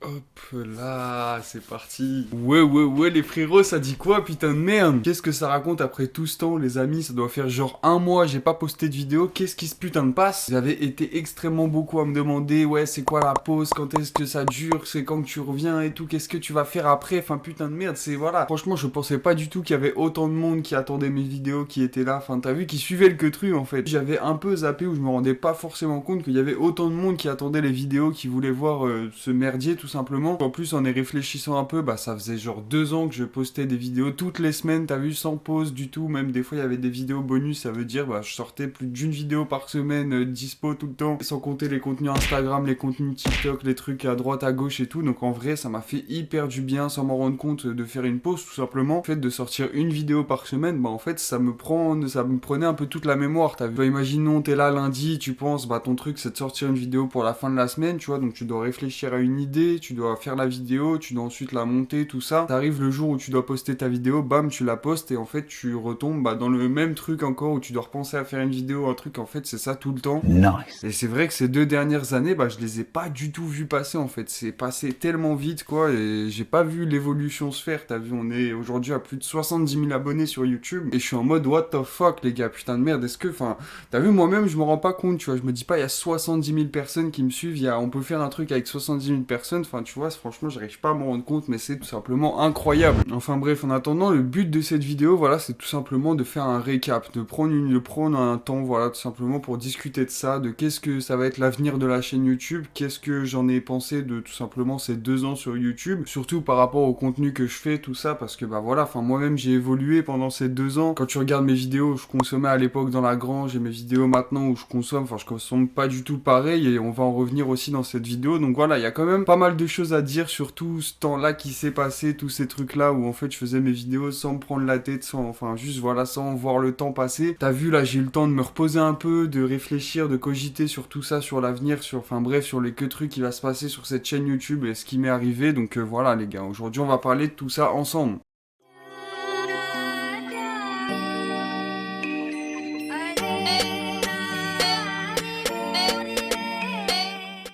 Hop là, c'est parti. Ouais, les frérots, ça dit quoi, putain de merde? Qu'est-ce que ça raconte après tout ce temps, les amis? Ça doit faire genre un mois, j'ai pas posté de vidéo. Qu'est-ce qui se putain de passe? J'avais été extrêmement beaucoup à me demander, ouais, c'est quoi la pause? Quand est-ce que ça dure? C'est quand que tu reviens et tout? Qu'est-ce que tu vas faire après? Enfin, putain de merde, c'est voilà. Franchement, je pensais pas du tout qu'il y avait autant de monde qui attendait mes vidéos, qui était là. Enfin, t'as vu, qui suivait le queutru en fait. J'avais un peu zappé où je me rendais pas forcément compte qu'il y avait autant de monde qui attendait les vidéos, qui voulait voir ce merdier tout simplement. En plus, en y réfléchissant un peu, bah ça faisait genre 2 ans que je postais des vidéos toutes les semaines, t'as vu, sans pause du tout. Même des fois, il y avait des vidéos bonus, ça veut dire bah je sortais plus d'une vidéo par semaine, dispo tout le temps, sans compter les contenus Instagram, les contenus TikTok, les trucs à droite, à gauche et tout. Donc en vrai, ça m'a fait hyper du bien sans m'en rendre compte de faire une pause tout simplement. Le fait de sortir une vidéo par semaine, bah en fait, ça me prenait un peu toute la mémoire, t'as vu. Bah, imaginons, t'es là lundi, tu penses, bah ton truc c'est de sortir une vidéo pour la fin de la semaine, tu vois, donc tu dois réfléchir à une idée, tu dois faire la vidéo, tu dois ensuite la monter, tout ça. T'arrives le jour où tu dois poster ta vidéo, bam, tu la postes et en fait tu retombes bah, dans le même truc encore où tu dois repenser à faire une vidéo, un truc, en fait c'est ça tout le temps. Nice. Et c'est vrai que ces 2 dernières années, bah je les ai pas du tout vu passer en fait. C'est passé tellement vite quoi et j'ai pas vu l'évolution se faire. T'as vu, on est aujourd'hui à plus de 70 000 abonnés sur YouTube et je suis en mode what the fuck les gars, putain de merde, est-ce que, enfin, t'as vu, moi-même je me rends pas compte, tu vois, je me dis pas il y a 70 000 personnes qui me suivent, on peut faire un truc avec 70 000 personnes, enfin tu vois, franchement j'arrive pas à me rendre compte mais c'est tout simplement incroyable. Enfin bref, en attendant, le but de cette vidéo, voilà, c'est tout simplement de faire un récap, de prendre un temps, voilà, tout simplement pour discuter de ça, de qu'est-ce que ça va être l'avenir de la chaîne YouTube, qu'est-ce que j'en ai pensé de tout simplement ces 2 ans sur YouTube, surtout par rapport au contenu que je fais, tout ça, parce que bah voilà, enfin moi-même j'ai évolué pendant ces 2 ans. Quand tu regardes mes vidéos, je consommais à l'époque dans la grange et mes vidéos maintenant où je consomme, enfin je consomme pas du tout pareil et on va en revenir aussi dans cette vidéo. Donc voilà, il y a quand même pas mal de choses à dire sur tout ce temps-là qui s'est passé, tous ces trucs-là où en fait je faisais mes vidéos sans me prendre la tête, sans, enfin juste voilà, sans voir le temps passer. T'as vu là, j'ai eu le temps de me reposer un peu, de réfléchir, de cogiter sur tout ça, sur l'avenir, sur, enfin bref, sur les que trucs qui va se passer sur cette chaîne YouTube et ce qui m'est arrivé. Donc voilà les gars, aujourd'hui on va parler de tout ça ensemble.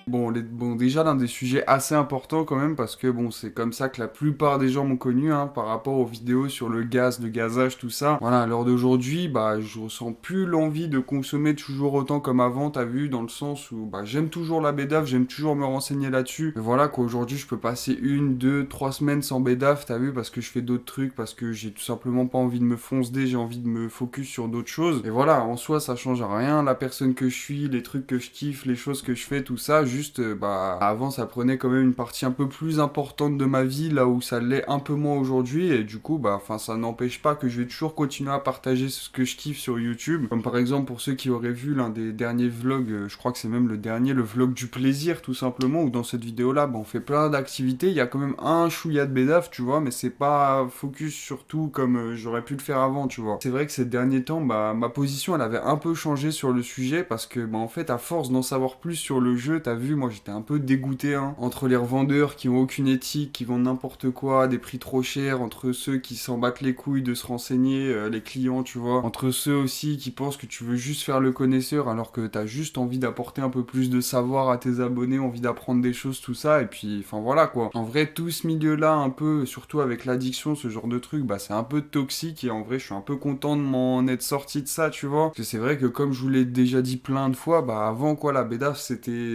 Bon, déjà l'un des sujets assez importants quand même parce que bon, c'est comme ça que la plupart des gens m'ont connu, hein, par rapport aux vidéos sur le gaz, le gazage, tout ça. Voilà, à l'heure d'aujourd'hui, bah, je ressens plus l'envie de consommer toujours autant comme avant, t'as vu, dans le sens où bah, j'aime toujours la bédave, j'aime toujours me renseigner là-dessus. Mais voilà qu'aujourd'hui, je peux passer 1, 2, 3 semaines sans bédave, t'as vu, parce que je fais d'autres trucs, parce que j'ai tout simplement pas envie de me foncer, j'ai envie de me focus sur d'autres choses. Et voilà, en soi, ça change rien, la personne que je suis, les trucs que je kiffe, les choses que je fais, tout ça, juste, bah, avant, ça prenait quand même une partie un peu plus importante de ma vie, là où ça l'est un peu moins aujourd'hui, et du coup, bah, enfin, ça n'empêche pas que je vais toujours continuer à partager ce que je kiffe sur YouTube. Comme par exemple, pour ceux qui auraient vu l'un des derniers vlogs, je crois que c'est même le dernier, le vlog du plaisir, tout simplement, où dans cette vidéo-là, bah, on fait plein d'activités, il y a quand même un chouïa de bédaf, tu vois, mais c'est pas focus sur tout comme j'aurais pu le faire avant, tu vois. C'est vrai que ces derniers temps, bah, ma position, elle avait un peu changé sur le sujet, parce que, bah, en fait, à force d'en savoir plus sur le jeu, t'as vu, moi, j'étais un peu dégoûté, hein, entre les revendeurs qui ont aucune éthique, qui vendent n'importe quoi, à des prix trop chers, entre ceux qui s'en battent les couilles de se renseigner, les clients, tu vois, entre ceux aussi qui pensent que tu veux juste faire le connaisseur, alors que t'as juste envie d'apporter un peu plus de savoir à tes abonnés, envie d'apprendre des choses, tout ça, et puis, enfin, voilà, quoi. En vrai, tout ce milieu-là, un peu, surtout avec l'addiction, ce genre de truc, bah, c'est un peu toxique, et en vrai, je suis un peu content de m'en être sorti de ça, tu vois, parce que c'est vrai que, comme je vous l'ai déjà dit plein de fois, bah, avant, quoi, la bédaf,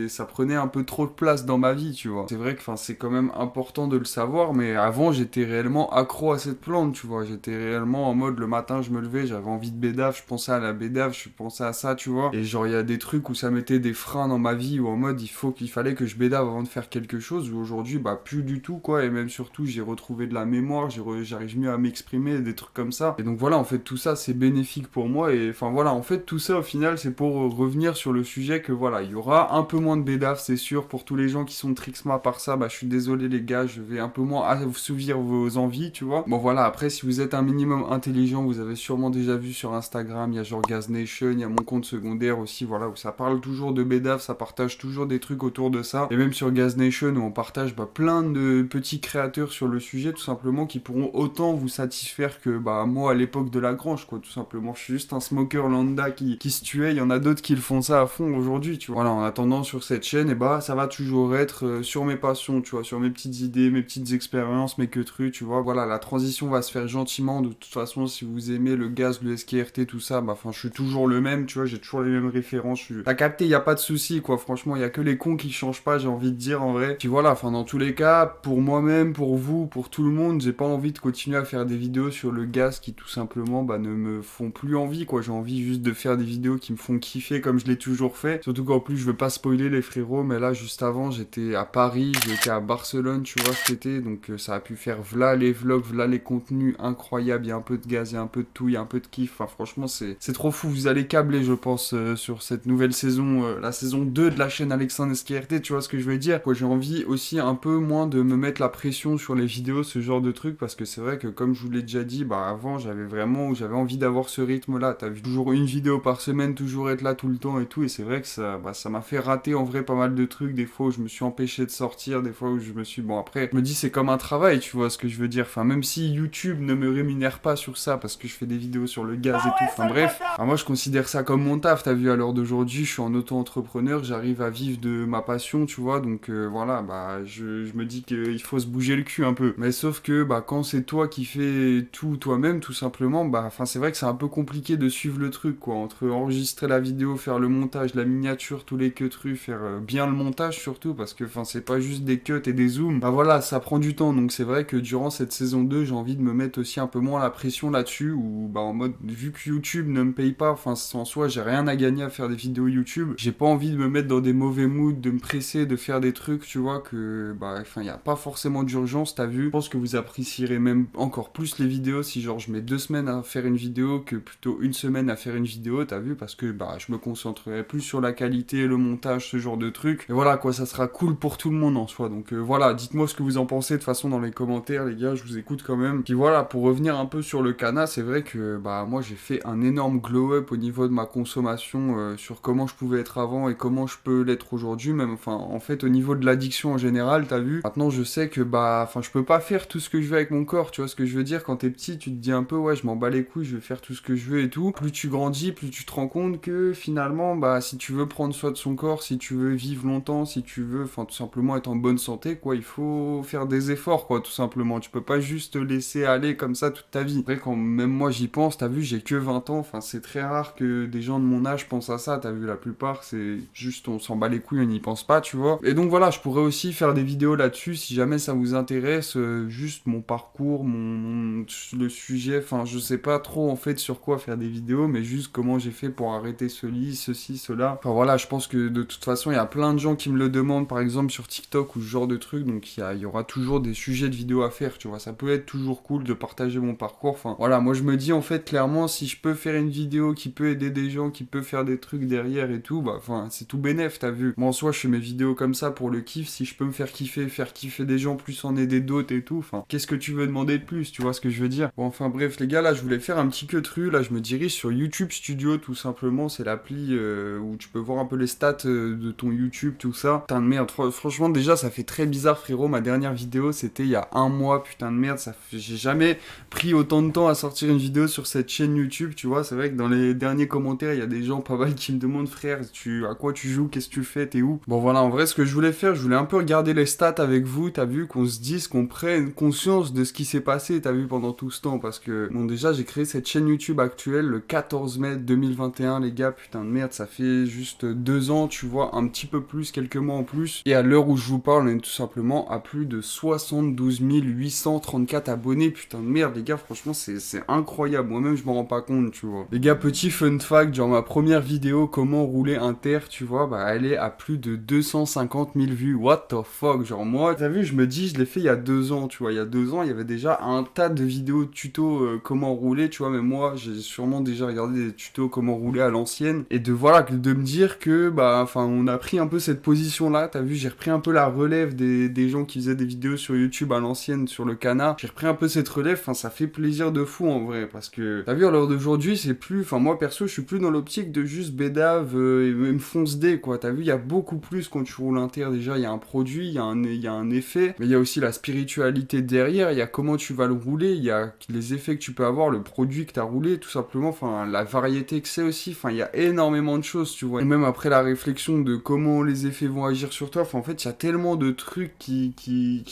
ça prenait un peu trop de place dans ma vie, tu vois. C'est vrai que, enfin, c'est quand même important de le savoir, mais avant, j'étais réellement accro à cette plante, tu vois. J'étais réellement en mode, le matin, je me levais, j'avais envie de bédaf, je pensais à la bédaf, je pensais à ça, tu vois. Et genre, il y a des trucs où ça mettait des freins dans ma vie, où en mode, qu'il fallait que je bédave avant de faire quelque chose, où aujourd'hui, bah, plus du tout, quoi. Et même surtout, j'ai retrouvé de la mémoire, j'arrive mieux à m'exprimer, des trucs comme ça. Et donc voilà, en fait, tout ça, c'est bénéfique pour moi. Et enfin, voilà, en fait, tout ça, au final, c'est pour revenir sur le sujet que, voilà, il y aura un peu moins de bédaf, c'est sûr, pour tous les gens qui sont Trixma par ça, bah je suis désolé les gars, je vais un peu moins assouvir vos envies, tu vois. Bon voilà, après si vous êtes un minimum intelligent, vous avez sûrement déjà vu sur Instagram, il y a genre Gaz Nation, il y a mon compte secondaire aussi, voilà, où ça parle toujours de bédaf, ça partage toujours des trucs autour de ça. Et même sur Gaz Nation où on partage bah, plein de petits créateurs sur le sujet, tout simplement, qui pourront autant vous satisfaire que bah moi à l'époque de la grange, quoi, tout simplement. Je suis juste un smoker lambda qui se tuait, il y en a d'autres qui le font ça à fond aujourd'hui, tu vois. Voilà, en attendant sur cette chaîne, et bah ça va toujours être sur mes passions, tu vois, sur mes petites idées, mes petites expériences, mes queutrues, tu vois. Voilà, la transition va se faire gentiment. De toute façon, si vous aimez le gaz, le SKRT, tout ça, bah, enfin, je suis toujours le même, tu vois, j'ai toujours les mêmes références. T'as capté, y a pas de souci, quoi. Franchement, y a que les cons qui changent pas, j'ai envie de dire, en vrai. Puis voilà, enfin, dans tous les cas, pour moi-même, pour vous, pour tout le monde, j'ai pas envie de continuer à faire des vidéos sur le gaz qui, tout simplement, bah, ne me font plus envie, quoi. J'ai envie juste de faire des vidéos qui me font kiffer comme je l'ai toujours fait. Surtout qu'en plus, je veux pas spoiler les frérots, mais là, juste avant, j'étais à Paris, j'étais à Barcelone, tu vois, cet été, donc ça a pu faire v'là les vlogs, v'là les contenus incroyables. Il y a un peu de gaz, il y a un peu de tout, il y a un peu de kiff. Enfin, franchement, c'est trop fou. Vous allez câbler, je pense, sur cette nouvelle saison, la saison 2 de la chaîne Alexandre SKRT, tu vois ce que je veux dire? Quoi, j'ai envie aussi un peu moins de me mettre la pression sur les vidéos, ce genre de trucs, parce que c'est vrai que, comme je vous l'ai déjà dit, bah, avant, j'avais envie d'avoir ce rythme-là. T'as vu, toujours une vidéo par semaine, toujours être là tout le temps et tout, et c'est vrai que ça m'a fait rater en vrai pas mal de trucs, des fois où je me suis empêché de sortir, des fois où je me suis... Bon, après, je me dis c'est comme un travail, tu vois ce que je veux dire. Enfin, même si YouTube ne me rémunère pas sur ça, parce que je fais des vidéos sur le gaz et tout, enfin bref, enfin, moi je considère ça comme mon taf, t'as vu, à l'heure d'aujourd'hui, je suis en auto-entrepreneur, j'arrive à vivre de ma passion, tu vois, donc voilà, bah, je me dis qu'il faut se bouger le cul un peu. Mais sauf que, bah, quand c'est toi qui fais tout toi-même, tout simplement, bah, enfin, c'est vrai que c'est un peu compliqué de suivre le truc, quoi, entre enregistrer la vidéo, faire le montage, la miniature, tous les queutrus, faire bien le montage surtout, parce que, enfin, c'est pas juste des cuts et des zooms, bah voilà, ça prend du temps, donc c'est vrai que durant cette saison 2, j'ai envie de me mettre aussi un peu moins la pression là-dessus, ou bah en mode, vu que YouTube ne me paye pas, enfin, en soi, j'ai rien à gagner à faire des vidéos YouTube, j'ai pas envie de me mettre dans des mauvais moods, de me presser, de faire des trucs, tu vois, que, bah, enfin, y a pas forcément d'urgence, t'as vu. Je pense que vous apprécierez même encore plus les vidéos si, genre, je mets 2 semaines à faire une vidéo que plutôt une semaine à faire une vidéo, t'as vu, parce que, bah, je me concentrerai plus sur la qualité, le montage, ce genre de trucs. Et voilà, quoi, ça sera cool pour tout le monde en soi. Donc, voilà, dites-moi ce que vous en pensez de toute façon dans les commentaires, les gars, je vous écoute quand même. Puis voilà, pour revenir un peu sur le Cana, c'est vrai que, bah, moi, j'ai fait un énorme glow-up au niveau de ma consommation sur comment je pouvais être avant et comment je peux l'être aujourd'hui, même, enfin, en fait, au niveau de l'addiction en général, t'as vu. Maintenant, je sais que, bah, enfin, je peux pas faire tout ce que je veux avec mon corps, tu vois ce que je veux dire. Quand t'es petit, tu te dis un peu, ouais, je m'en bats les couilles, je vais faire tout ce que je veux et tout. Plus tu grandis, plus tu te rends compte que, finalement, bah, si tu veux prendre soin de son corps, si tu veux vivre longtemps, si tu veux, enfin, tout simplement être en bonne santé, quoi, il faut faire des efforts, quoi, tout simplement. Tu peux pas juste te laisser aller comme ça toute ta vie. Après, quand même moi j'y pense, t'as vu, j'ai que 20 ans, enfin, c'est très rare que des gens de mon âge pensent à ça, t'as vu, la plupart, c'est juste, on s'en bat les couilles, on n'y pense pas, tu vois. Et donc voilà, je pourrais aussi faire des vidéos là-dessus, si jamais ça vous intéresse, juste mon parcours, le sujet, enfin, je sais pas trop, en fait, sur quoi faire des vidéos, mais juste comment j'ai fait pour arrêter ceci, cela. Enfin, voilà, je pense que de toute façon, il y a plein de gens qui me le demandent, par exemple, sur TikTok ou ce genre de trucs, donc il y aura toujours des sujets de vidéos à faire, tu vois. Ça peut être toujours cool de partager mon parcours. Enfin, voilà, moi je me dis en fait clairement, si je peux faire une vidéo qui peut aider des gens, qui peut faire des trucs derrière et tout, bah enfin, c'est tout bénef, t'as vu. Moi en soi, je fais mes vidéos comme ça pour le kiff. Si je peux me faire kiffer des gens, plus en aider d'autres et tout, enfin, qu'est-ce que tu veux demander de plus, tu vois ce que je veux dire? Bon, enfin bref, les gars, là je voulais faire un petit queutru, là je me dirige sur YouTube Studio tout simplement, c'est l'appli où tu peux voir un peu les stats de ton YouTube, tout ça. Putain de merde, franchement déjà ça fait très bizarre frérot, ma dernière vidéo c'était il y a un mois, putain de merde, j'ai jamais pris autant de temps à sortir une vidéo sur cette chaîne YouTube, tu vois, c'est vrai que dans les derniers commentaires, il y a des gens pas mal qui me demandent, frère, à quoi tu joues, qu'est-ce que tu fais, t'es où? Bon voilà, en vrai, ce que je voulais faire, je voulais un peu regarder les stats avec vous, t'as vu, qu'on se dise, qu'on prenne conscience de ce qui s'est passé, t'as vu, pendant tout ce temps, parce que, bon, déjà, j'ai créé cette chaîne YouTube actuelle le 14 mai 2021, les gars, putain de merde, ça fait juste 2 ans, tu vois, un petit peu plus, quelques mois en plus, et à l'heure où je vous parle, on est tout simplement à plus de 72 834 abonnés, putain de merde, les gars, franchement, c'est incroyable, moi-même, je m'en rends pas compte, tu vois. Les gars, petit fun fact, genre ma première vidéo, comment rouler un terre, tu vois, bah, elle est à plus de 250 000 vues, what the fuck, genre moi, t'as vu, je me dis, je l'ai fait il y a 2 ans, tu vois, il y a 2 ans, il y avait déjà un tas de vidéos tuto comment rouler, tu vois, mais moi, j'ai sûrement déjà regardé des tutos comment rouler à l'ancienne, et de me dire que, bah, enfin, on a pris un peu cette position-là, t'as vu, j'ai repris un peu la relève des gens qui faisaient des vidéos sur YouTube à l'ancienne, sur le canard, j'ai repris un peu cette relève, enfin, ça fait plaisir de fou, en vrai, parce que, t'as vu, à l'heure d'aujourd'hui, c'est plus, enfin, moi, perso, je suis plus dans l'optique de juste bédave et me fonce dé, quoi, t'as vu, il y a beaucoup plus quand tu roules un terre, déjà, il y a un produit, il y a un effet, mais il y a aussi la spiritualité derrière, il y a comment tu vas le rouler, il y a les effets que tu peux avoir, le produit que t'as roulé, tout simplement, enfin, la variété que c'est aussi, enfin, il y a énormément de choses, tu vois, et même après la réflexion de comment les effets vont vont agir sur toi. Enfin, en fait, il y a tellement de trucs qui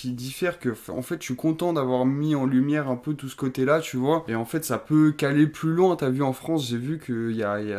diffèrent que, en fait, je suis content d'avoir mis en lumière un peu tout ce côté-là, tu vois. Et en fait, ça peut caler plus loin. T'as vu, en France, j'ai vu que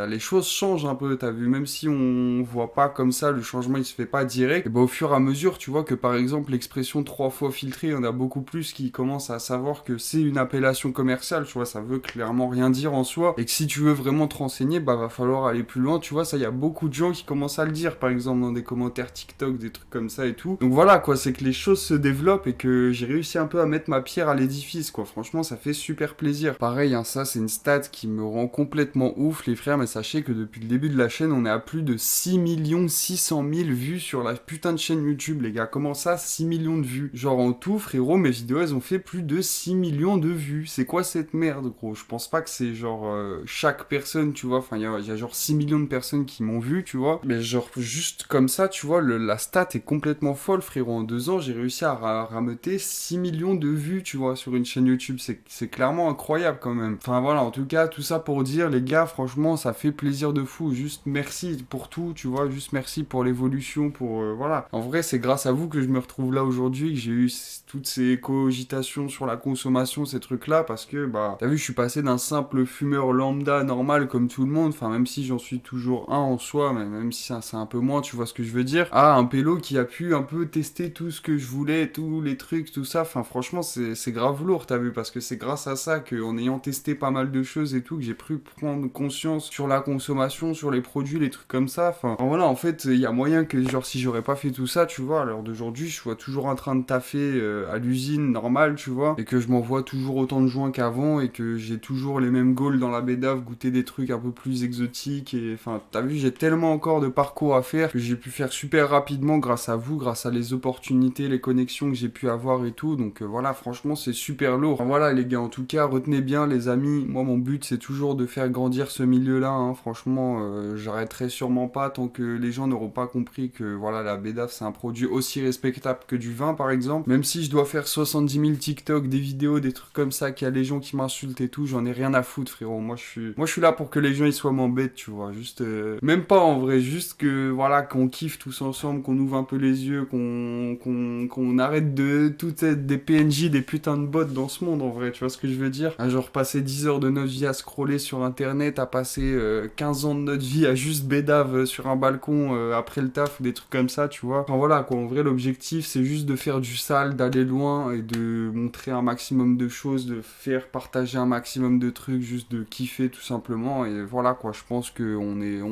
les choses changent un peu. T'as vu, même si on voit pas comme ça, le changement, il se fait pas direct. Et bah, au fur et à mesure, tu vois que, par exemple, l'expression 3 fois filtré, on a beaucoup plus qui commencent à savoir que c'est une appellation commerciale, tu vois. Ça veut clairement rien dire en soi. Et que si tu veux vraiment te renseigner, bah, va falloir aller plus loin, tu vois. Ça, il y a beaucoup de gens qui commencent à le dire, par exemple, dans des commentaires TikTok, des trucs comme ça et tout. Donc voilà, quoi, c'est que les choses se développent et que j'ai réussi un peu à mettre ma pierre à l'édifice, quoi. Franchement, ça fait super plaisir. Pareil, hein, ça, c'est une stat qui me rend complètement ouf, les frères, mais sachez que depuis le début de la chaîne, on est à plus de 6 600 000 vues sur la putain de chaîne YouTube, les gars. Comment ça, 6 millions de vues? Genre, en tout, frérot, mes vidéos, elles ont fait plus de 6 millions de vues. C'est quoi cette merde, gros? Je pense pas que c'est genre chaque personne, tu vois. Enfin, il y a genre 6 millions de personnes qui m'ont vu, tu vois. Mais genre, juste comme ça, tu vois, la stat est complètement folle, frérot. En 2 ans, j'ai réussi à rameuter 6 millions de vues, tu vois, sur une chaîne YouTube. C'est clairement incroyable, quand même. Enfin, voilà, en tout cas, tout ça pour dire, les gars, franchement, ça fait plaisir de fou. Juste merci pour tout, tu vois. Juste merci pour l'évolution, pour... voilà. En vrai, c'est grâce à vous que je me retrouve là aujourd'hui, que j'ai eu toutes ces cogitations sur la consommation, ces trucs-là, parce que, bah, t'as vu, je suis passé d'un simple fumeur lambda normal comme tout le monde, enfin, même si j'en suis toujours un en soi, mais même si c'est un peu moins, tu vois ce que je veux dire, à un pélo qui a pu un peu tester tout ce que je voulais, tous les trucs, tout ça, enfin, franchement, c'est grave lourd, t'as vu, parce que c'est grâce à ça qu'en ayant testé pas mal de choses et tout, que j'ai pu prendre conscience sur la consommation, sur les produits, les trucs comme ça, enfin, voilà, en fait, il y a moyen que, genre, si j'aurais pas fait tout ça, tu vois, à l'heure d'aujourd'hui, je sois toujours en train de taffer à l'usine normale, tu vois, et que je m'envoie toujours autant de joints qu'avant, et que j'ai toujours les mêmes goals dans la bédave, goûter des trucs un peu plus exotiques, et enfin, t'as vu, j'ai tellement encore de parcours à faire que j'ai pu faire super rapidement grâce à vous, grâce à les opportunités, les connexions que j'ai pu avoir et tout, donc voilà, franchement, c'est super lourd. Enfin, voilà, les gars, en tout cas, retenez bien, les amis, moi, mon but, c'est toujours de faire grandir ce milieu-là, hein. Franchement, j'arrêterai sûrement pas tant que les gens n'auront pas compris que, voilà, la bédave, c'est un produit aussi respectable que du vin, par exemple. Même si je dois faire 70 000 TikTok, des vidéos, des trucs comme ça, qu'il y a des gens qui m'insultent et tout, j'en ai rien à foutre, frérot. Moi, je suis là pour que les gens, ils soient m'embêtent, tu vois. Juste, même pas en vrai, juste que, voilà, qu'on kiffe tous ensemble, qu'on ouvre un peu les yeux, qu'on arrête de tout être des PNJ, des putains de bots dans ce monde, en vrai, tu vois ce que je veux dire? À genre passer 10 heures de notre vie à scroller sur internet, à passer 15 ans de notre vie à juste bédave sur un balcon après le taf ou des trucs comme ça, tu vois. Enfin voilà, quoi, en vrai, l'objectif, c'est juste de faire du sale, d'aller loin et de montrer un maximum de choses, de faire partager un maximum de trucs, juste de kiffer tout simplement. Et voilà, quoi, je pense que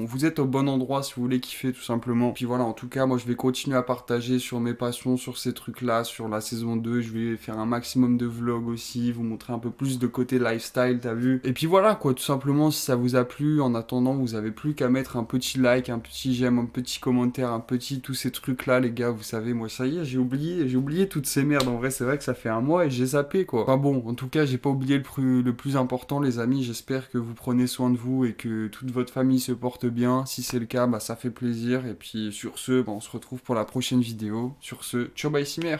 vous êtes au bon endroit si vous voulez kiffer tout simplement. Puis voilà, en tout cas, moi, je vais continuer à partager sur mes passions, sur ces trucs-là, sur la saison 2. Je vais faire un maximum de vlogs aussi, vous montrer un peu plus de côté lifestyle, t'as vu. Et puis voilà, quoi, tout simplement, si ça vous a plu, en attendant, vous avez plus qu'à mettre un petit like, un petit j'aime, un petit commentaire, un petit tous ces trucs-là, les gars, vous savez, moi, ça y est, j'ai oublié toutes ces merdes. En vrai, c'est vrai que ça fait un mois et j'ai zappé, quoi. Enfin bon, en tout cas, j'ai pas oublié le plus important, les amis. J'espère que vous prenez soin de vous et que toute votre famille se porte bien. Si c'est le cas, bah, ça fait plaisir. Et puis, sur ce, bah, on se retrouve pour la prochaine vidéo. Sur ce, ciao, bye, Cimer.